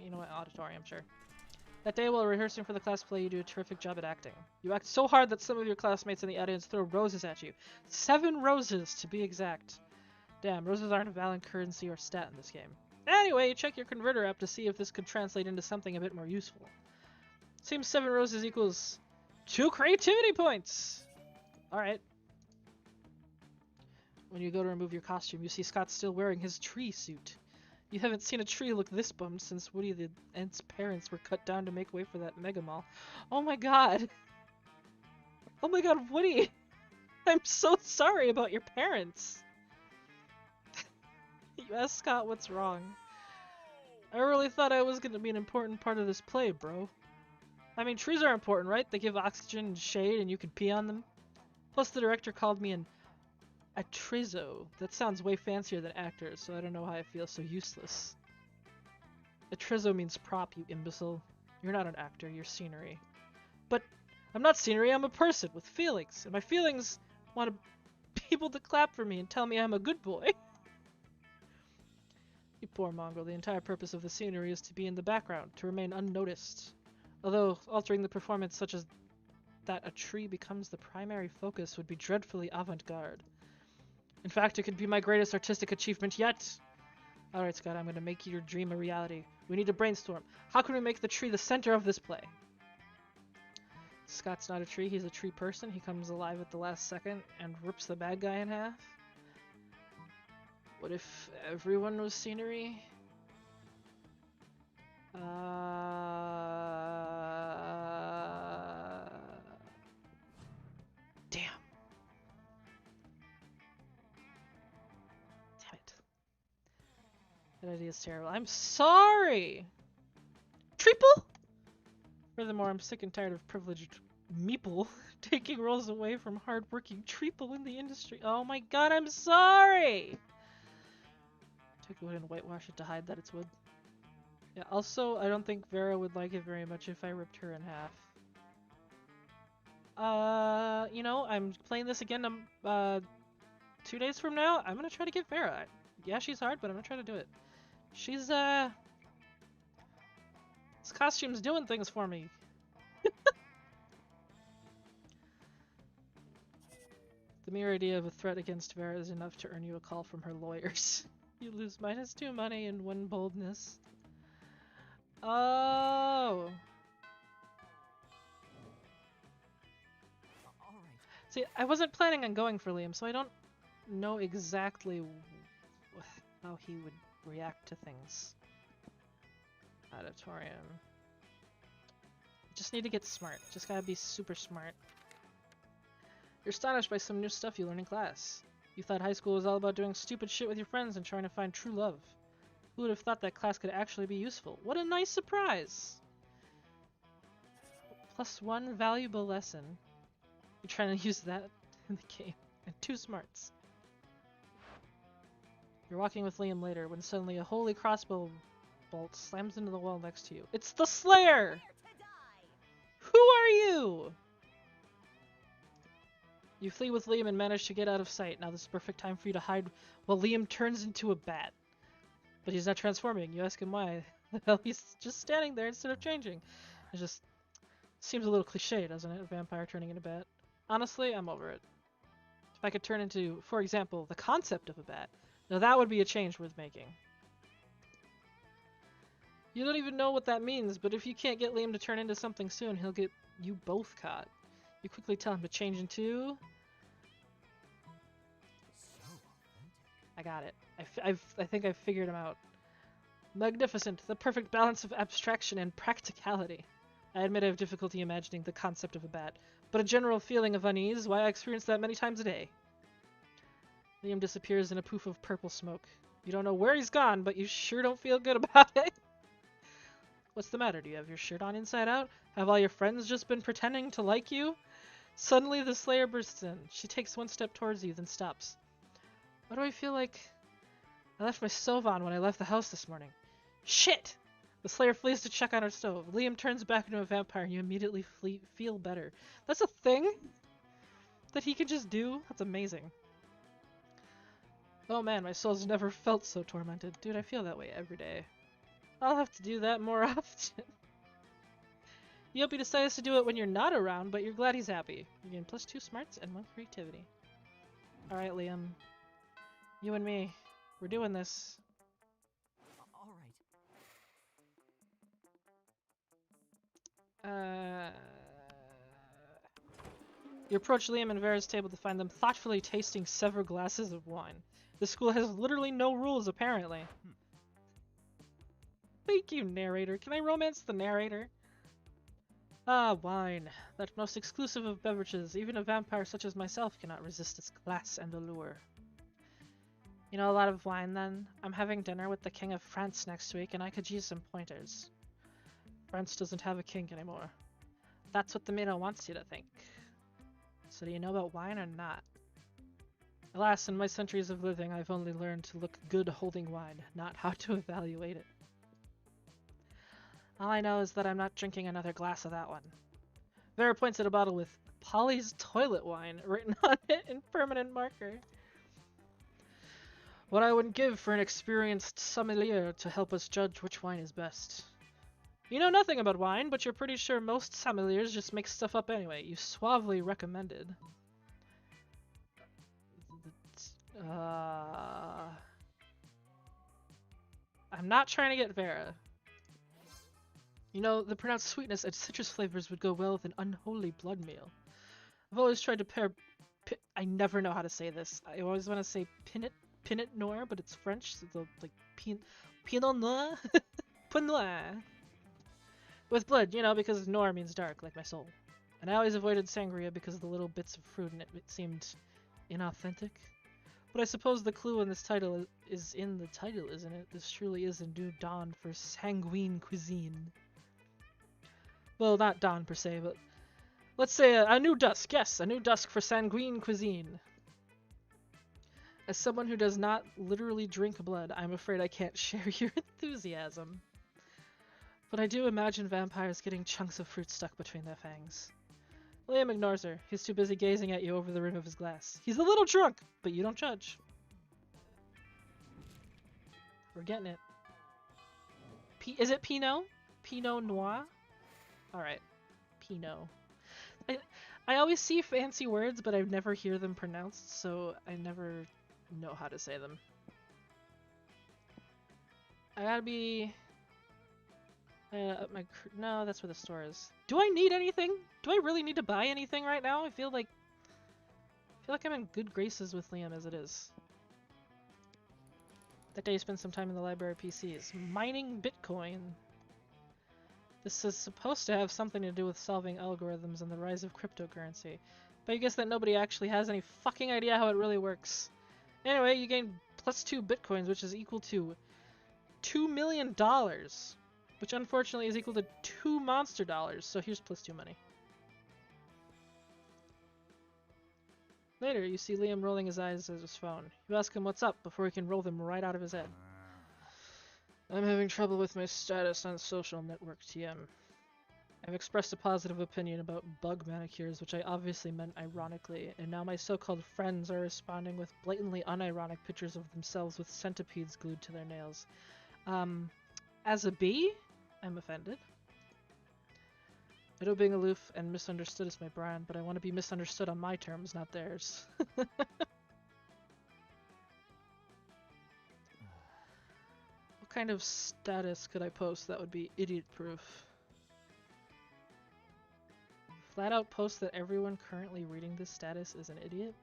[SPEAKER 1] you know what, auditorium, sure. That day while rehearsing for the class play, you do a terrific job at acting. You act so hard that some of your classmates in the audience throw roses at you. 7 roses, to be exact. Damn, roses aren't a valid currency or stat in this game. Anyway, check your converter app to see if this could translate into something a bit more useful. Seems 7 roses equals 2 creativity points! Alright. When you go to remove your costume, you see Scott still wearing his tree suit. You haven't seen a tree look this bummed since Woody the Ent's parents were cut down to make way for that Mega Mall. Oh my god! Oh my god, Woody! I'm so sorry about your parents! You asked Scott what's wrong. I really thought I was gonna be an important part of this play, bro. I mean, trees are important, right? They give oxygen and shade and you can pee on them. Plus the director called me an atrezo. That sounds way fancier than actor, so I don't know how I feel so useless. Atrezo means prop, you imbecile. You're not an actor, you're scenery. But I'm not scenery, I'm a person with feelings. And my feelings want people to clap for me and tell me I'm a good boy. You Poor mongrel, the entire purpose of the scenery is to be in the background, to remain unnoticed. Although, altering the performance such as that a tree becomes the primary focus would be dreadfully avant-garde. In fact, it could be my greatest artistic achievement yet. Alright, Scott, I'm going to make your dream a reality. We need to brainstorm. How can we make the tree the center of this play? Scott's not a tree, he's a tree person. He comes alive at the last second and rips the bad guy in half. What if everyone was scenery? Damn it. That idea is terrible. I'm sorry! Triple? Furthermore, I'm sick and tired of privileged meeple taking roles away from hard-working treeple in the industry. Oh my god, I'm sorry! Take wood and whitewash it to hide that it's wood. Yeah, also, I don't think Vera would like it very much if I ripped her in half. You know, I'm playing this again 2 days from now. I'm gonna try to get Vera. Yeah, she's hard, but I'm gonna try to do it. She's, this costume's doing things for me. The mere idea of a threat against Vera is enough to earn you a call from her lawyers. You lose -2 money and 1 boldness. Oh! See, I wasn't planning on going for Liam, so I don't know exactly how he would react to things. Auditorium. Just need to get smart. Just gotta be super smart. You're astonished by some new stuff you learn in class. You thought high school was all about doing stupid shit with your friends and trying to find true love. Who would have thought that class could actually be useful? What a nice surprise! +1 valuable lesson. You're trying to use that in the game. And 2 smarts. You're walking with Liam later when suddenly a holy crossbow bolt slams into the wall next to you. It's the Slayer! Who are you? You flee with Liam and manage to get out of sight. Now this is the perfect time for you to hide while Liam turns into a bat. But he's not transforming. You ask him why. The hell, he's just standing there instead of changing. It just seems a little cliche, doesn't it? A vampire turning into a bat. Honestly, I'm over it. If I could turn into, for example, the concept of a bat, now that would be a change worth making. You don't even know what that means, but if you can't get Liam to turn into something soon, he'll get you both caught. You quickly tell him to change into... I got it. I think I've figured him out. Magnificent, the perfect balance of abstraction and practicality. I admit I have difficulty imagining the concept of a bat, but a general feeling of unease, why I experience that many times a day. Liam disappears in a poof of purple smoke. You don't know where he's gone, but you sure don't feel good about it. What's the matter? Do you have your shirt on inside out? Have all your friends just been pretending to like you? Suddenly the Slayer bursts in. She takes 1 step towards you, then stops. Why do I feel like I left my stove on when I left the house this morning? Shit! The Slayer flees to check on her stove. Liam turns back into a vampire and you immediately feel better. That's a thing that he can just do? That's amazing. Oh man, my soul's never felt so tormented. Dude, I feel that way every day. I'll have to do that more often. You hope he decides to do it when you're not around, but you're glad he's happy. You gain +2 smarts and 1 creativity. Alright, Liam. You and me. We're doing this. You approach Liam and Vera's table to find them thoughtfully tasting several glasses of wine. The school has literally no rules, apparently. Thank you, narrator. Can I romance the narrator? Ah, wine. That most exclusive of beverages. Even a vampire such as myself cannot resist its class and allure. You know a lot of wine, then? I'm having dinner with the King of France next week, and I could use some pointers. France doesn't have a king anymore. That's what the Mino wants you to think. So do you know about wine or not? Alas, in my centuries of living, I've only learned to look good holding wine, not how to evaluate it. All I know is that I'm not drinking another glass of that one. Vera points at a bottle with Polly's toilet wine written on it in permanent marker. What I would give for an experienced sommelier to help us judge which wine is best. You know nothing about wine, but you're pretty sure most sommeliers just make stuff up anyway. You suavely recommended. I'm not trying to get Vera. You know, the pronounced sweetness and citrus flavors would go well with an unholy blood meal. I've always tried to pair... I never know how to say this. I always want to say Pinot Noir, but it's French, so the, like, Pinot Noir? Pinot Noir. With blood, you know, because Noir means dark, like my soul. And I always avoided sangria because of the little bits of fruit in it. It seemed inauthentic. But I suppose the clue in this title is in the title, isn't it? This truly is a new dawn for sanguine cuisine. Well, not dawn per se, but let's say a new dusk. Yes, a new dusk for sanguine cuisine. As someone who does not literally drink blood, I'm afraid I can't share your enthusiasm. But I do imagine vampires getting chunks of fruit stuck between their fangs. Liam ignores her. He's too busy gazing at you over the rim of his glass. He's a little drunk, but you don't judge. We're getting it. Is it Pinot? Pinot Noir? Alright. Pinot. I always see fancy words, but I never hear them pronounced, so I never know how to say them. I gotta be... no, that's where the store is. Do I need anything? Do I really need to buy anything right now? I feel like I'm in good graces with Liam as it is. That day I spent some time in the library PCs, mining Bitcoin. This is supposed to have something to do with solving algorithms and the rise of cryptocurrency. But I guess that nobody actually has any fucking idea how it really works. Anyway, you gain +2 Bitcoins, which is equal to $2 million. Which unfortunately is equal to 2 monster dollars, so here's +2 money. Later, you see Liam rolling his eyes at his phone. You ask him what's up before he can roll them right out of his head. I'm having trouble with my status on social network TM. I've expressed a positive opinion about bug manicures, which I obviously meant ironically, and now my so-called friends are responding with blatantly unironic pictures of themselves with centipedes glued to their nails. As a bee, I'm offended. I know being aloof and misunderstood is my brand, but I want to be misunderstood on my terms, not theirs. What kind of status could I post that would be idiot-proof? Flat out post that everyone currently reading this status is an idiot?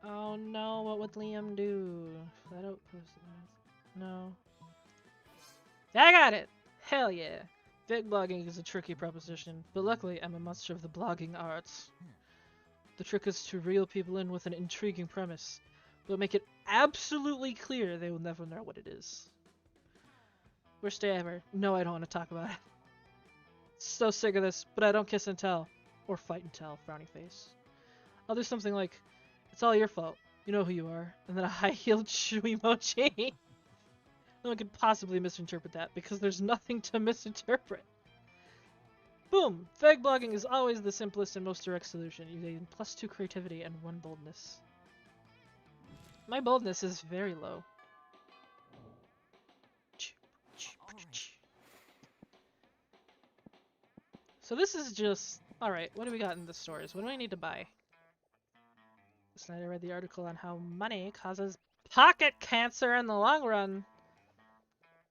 [SPEAKER 1] Oh no, what would Liam do? Flat out post it. No. I got it! Hell yeah! Fake blogging is a tricky proposition, but luckily I'm a master of the blogging arts. The trick is to reel people in with an intriguing premise, but make it absolutely clear they will never know what it is. Worst day ever. No, I don't want to talk about it. So sick of this, but I don't kiss and tell. Or fight and tell, frowny face. I'll do something like, it's all your fault. You know who you are. And then a high-heeled shoe emoji. No one could possibly misinterpret that, because there's nothing to misinterpret. Boom! Fake blogging is always the simplest and most direct solution. You gain +2 creativity and 1 boldness. My boldness is very low. So this is just... Alright, what do we got in the stores? What do I need to buy? This night I read the article on how money causes pocket cancer in the long run.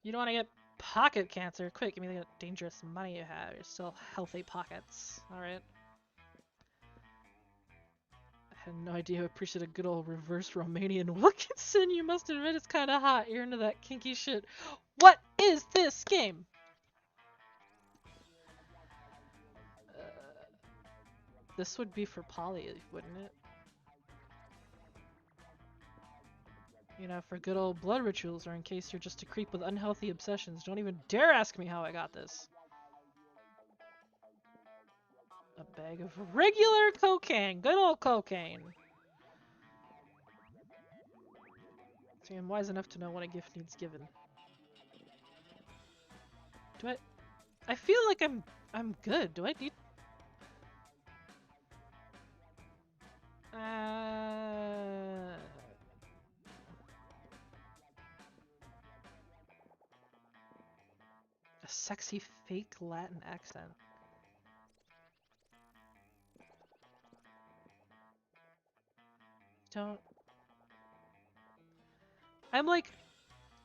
[SPEAKER 1] You don't want to get pocket cancer. Quick, give me the dangerous money you have. You're still healthy pockets. Alright. I had no idea you appreciated a good old reverse Romanian Wilkinson. You must admit it's kind of hot. You're into that kinky shit. What is this game? This would be for Polly, wouldn't it? You know, for good old blood rituals, or in case you're just a creep with unhealthy obsessions. Don't even dare ask me how I got this. A bag of regular cocaine. Good old cocaine. See, I'm wise enough to know when a gift needs given. Do I feel like I'm good. Do I need... sexy fake Latin accent. Don't... I'm like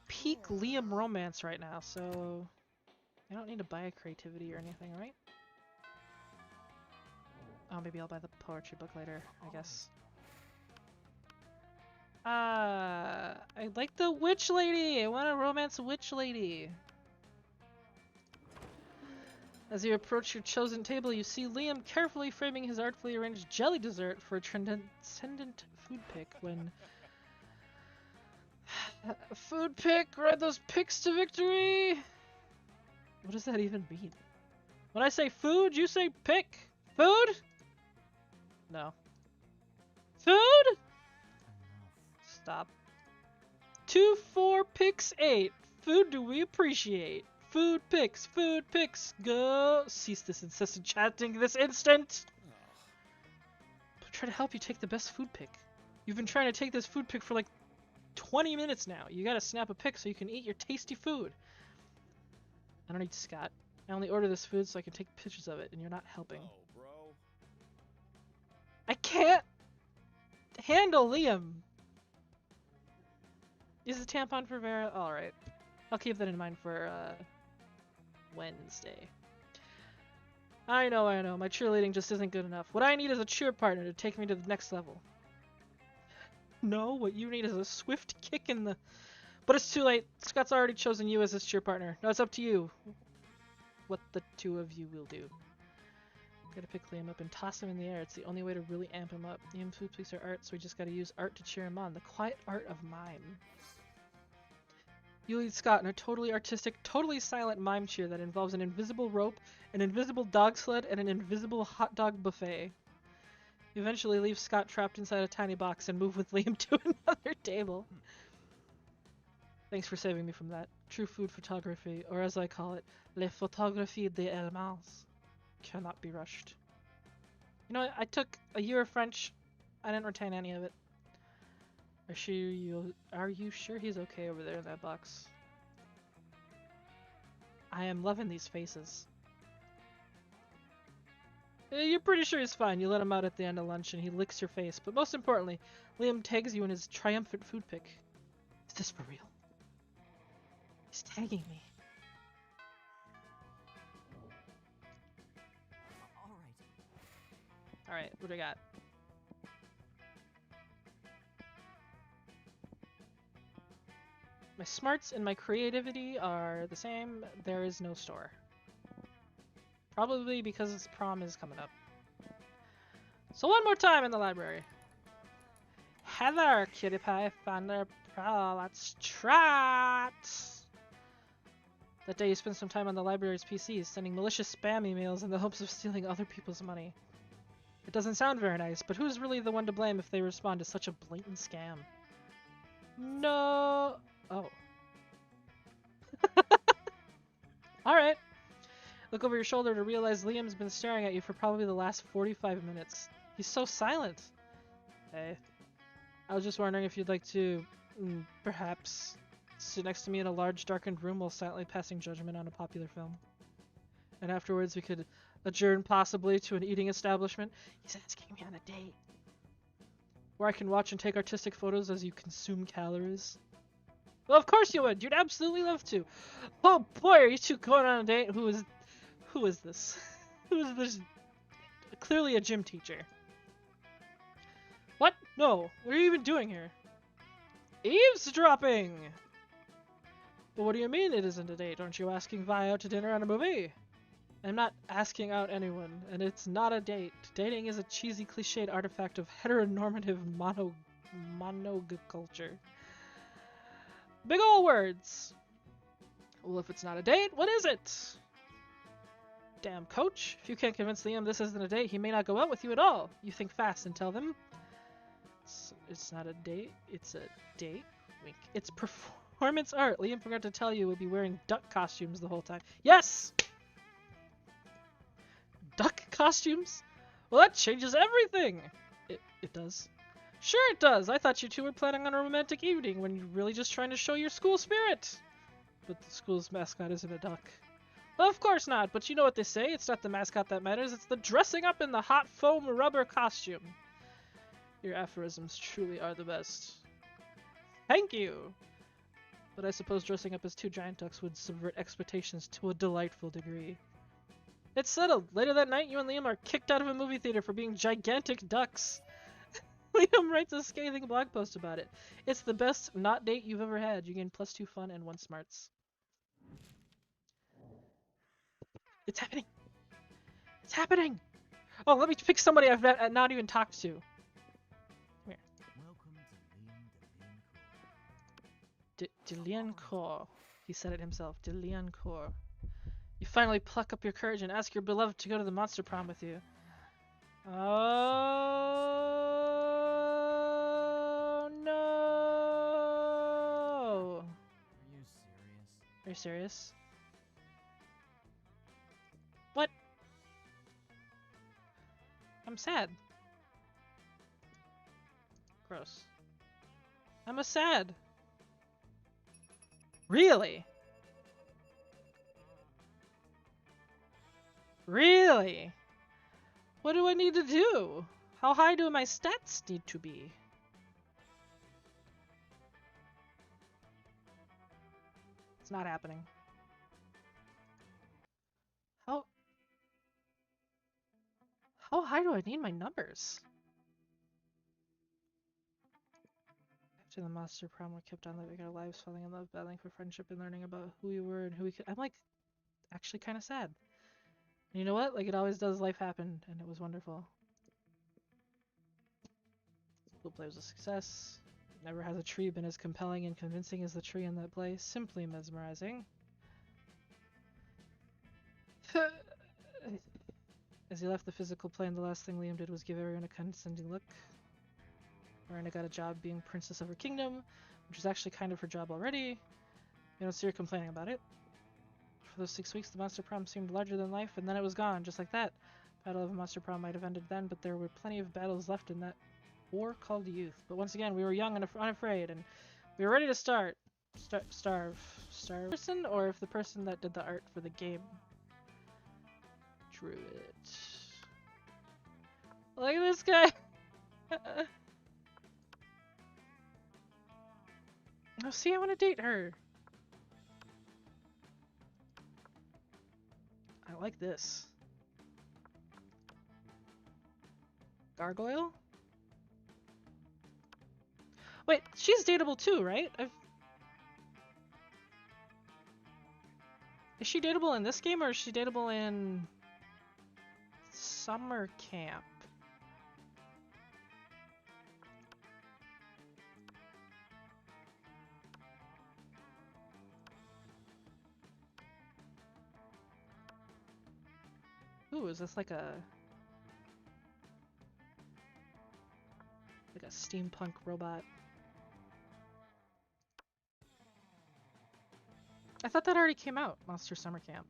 [SPEAKER 1] peak Liam romance right now, so I don't need to buy a creativity or anything, right? Oh, maybe I'll buy the poetry book later, I guess. I like the witch lady! I want to romance a witch lady! As you approach your chosen table, you see Liam carefully framing his artfully arranged jelly dessert for a transcendent food pick when... Food pick! Ride those picks to victory! What does that even mean? When I say food, you say pick! Food? No. Food? Stop. 2, 4, picks, 8. Food do we appreciate? Food picks, go! Cease this incessant chanting this instant! I'm trying to help you take the best food pick. You've been trying to take this food pick for like 20 minutes now. You gotta snap a pic so you can eat your tasty food. I don't need Scott. I only order this food so I can take pictures of it, and you're not helping.
[SPEAKER 2] Oh, bro.
[SPEAKER 1] I can't handle Liam. Use a tampon for Vera. Alright. I'll keep that in mind for Wednesday. I know. My cheerleading just isn't good enough. What I need is a cheer partner to take me to the next level. No, what you need is a swift kick in the... But it's too late. Scott's already chosen you as his cheer partner. Now it's up to you what the two of you will do. Gotta pick Liam up and toss him in the air. It's the only way to really amp him up. Liam's food picks are art, so we just gotta use art to cheer him on. The quiet art of mime. You lead Scott in a totally artistic, totally silent mime cheer that involves an invisible rope, an invisible dog sled, and an invisible hot dog buffet. You eventually leave Scott trapped inside a tiny box and move with Liam to another table. Thanks for saving me from that. True food photography, or as I call it, les photographies des éléments, cannot be rushed. You know, I took a year of French. I didn't retain any of it. Are you sure he's okay over there in that box? I am loving these faces. You're pretty sure he's fine. You let him out at the end of lunch and he licks your face. But most importantly, Liam tags you in his triumphant food pick. Is this for real? He's tagging me. Alright, what do I got? My smarts and my creativity are the same. There is no store. Probably because prom is coming up. So one more time in the library. Heather, cutie pie, thunder, pro, let's trot! That day you spent some time on the library's PCs, sending malicious spam emails in the hopes of stealing other people's money. It doesn't sound very nice, but who's really the one to blame if they respond to such a blatant scam? No... Oh. Alright. Look over your shoulder to realize Liam's been staring at you for probably the last 45 minutes. He's so silent. Hey. I was just wondering if you'd like to, perhaps, sit next to me in a large darkened room while silently passing judgment on a popular film. And afterwards we could adjourn possibly to an eating establishment. He's asking me on a date. Where I can watch and take artistic photos as you consume calories. Well, of course you would. You'd absolutely love to. Oh boy, are you two going on a date? Who is this? Who is this? Clearly a gym teacher. What? No. What are you even doing here? Eavesdropping! But what do you mean it isn't a date? Aren't you asking Vi out to dinner on a movie? I'm not asking out anyone, and it's not a date. Dating is a cheesy, cliched artifact of heteronormative monoculture. Big ol' words. Well, if it's not a date, what is it? Damn, coach. If you can't convince Liam this isn't a date, he may not go out with you at all. You think fast and tell them. It's not a date. It's a date. Wink. It's performance art. Liam forgot to tell you we'll be wearing duck costumes the whole time. Yes! Duck costumes? Well, that changes everything. It does. Sure it does. I thought you two were planning on a romantic evening when you're really just trying to show your school spirit. But the school's mascot isn't a duck. Of course not, but you know what they say, it's not the mascot that matters, it's the dressing up in the hot foam rubber costume. Your aphorisms truly are the best. Thank you! But I suppose dressing up as two giant ducks would subvert expectations to a delightful degree. It's settled! Later that night, you and Liam are kicked out of a movie theater for being gigantic ducks. Liam writes a scathing blog post about it. It's the best not date you've ever had. You gain +2 fun and 1 smarts. It's happening! It's happening! Oh, let me pick somebody I've not even talked to. Come here. Deliancourt. He said it himself. Deliancourt. You finally pluck up your courage and ask your beloved to go to the monster prom with you. Oh no! Are you serious? What? I'm sad. Gross. I'm a sad. Really? Really? What do I need to do? How high do my stats need to be? It's not happening. How high do I need my numbers? After the monster prom, we kept on living our lives, falling in love, battling for friendship, and learning about who we were and who we could. I'm like, actually kind of sad. And you know what? Like it always does, life happened, and it was wonderful. School play was a success. Never has a tree been as compelling and convincing as the tree in that play. Simply mesmerizing. As he left the physical plane, the last thing Liam did was give everyone a condescending look. Miranda got a job being princess of her kingdom, which was actually kind of her job already. You don't see her complaining about it. For those 6 weeks, the monster prom seemed larger than life, and then it was gone, just like that. Battle of a monster prom might have ended then, but there were plenty of battles left in that war called youth. But once again, we were young and unafraid, and we were ready to starve. Starve person, or if the person that did the art for the game drew it. Look at this guy. Oh, see, I want to date her. I like this. Gargoyle? Wait, she's dateable too, right? Is she dateable in this game, or is she dateable in summer camp? Ooh, is this like a steampunk robot? I thought that already came out, Monster Summer Camp.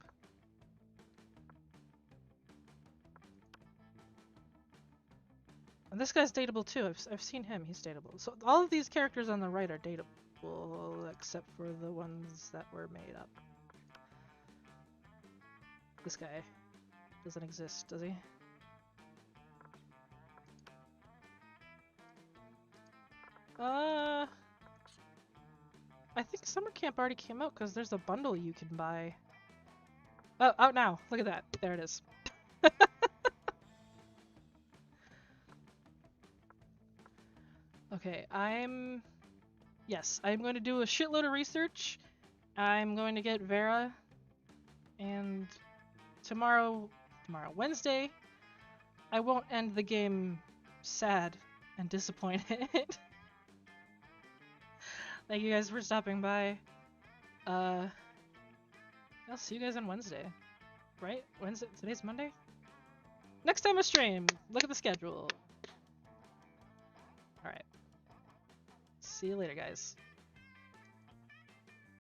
[SPEAKER 1] And this guy's dateable too. I've seen him. He's dateable. So all of these characters on the right are dateable, except for the ones that were made up. This guy doesn't exist, does he? I think Summer Camp already came out because there's a bundle you can buy. Oh, out now. Look at that. There it is. Okay, yes, I'm going to do a shitload of research. I'm going to get Vera, and tomorrow, Wednesday, I won't end the game sad and disappointed. Thank you guys for stopping by. I'll see you guys on Wednesday. Right? Wednesday? Today's Monday? Next time I stream! Look at the schedule. Alright. See you later, guys.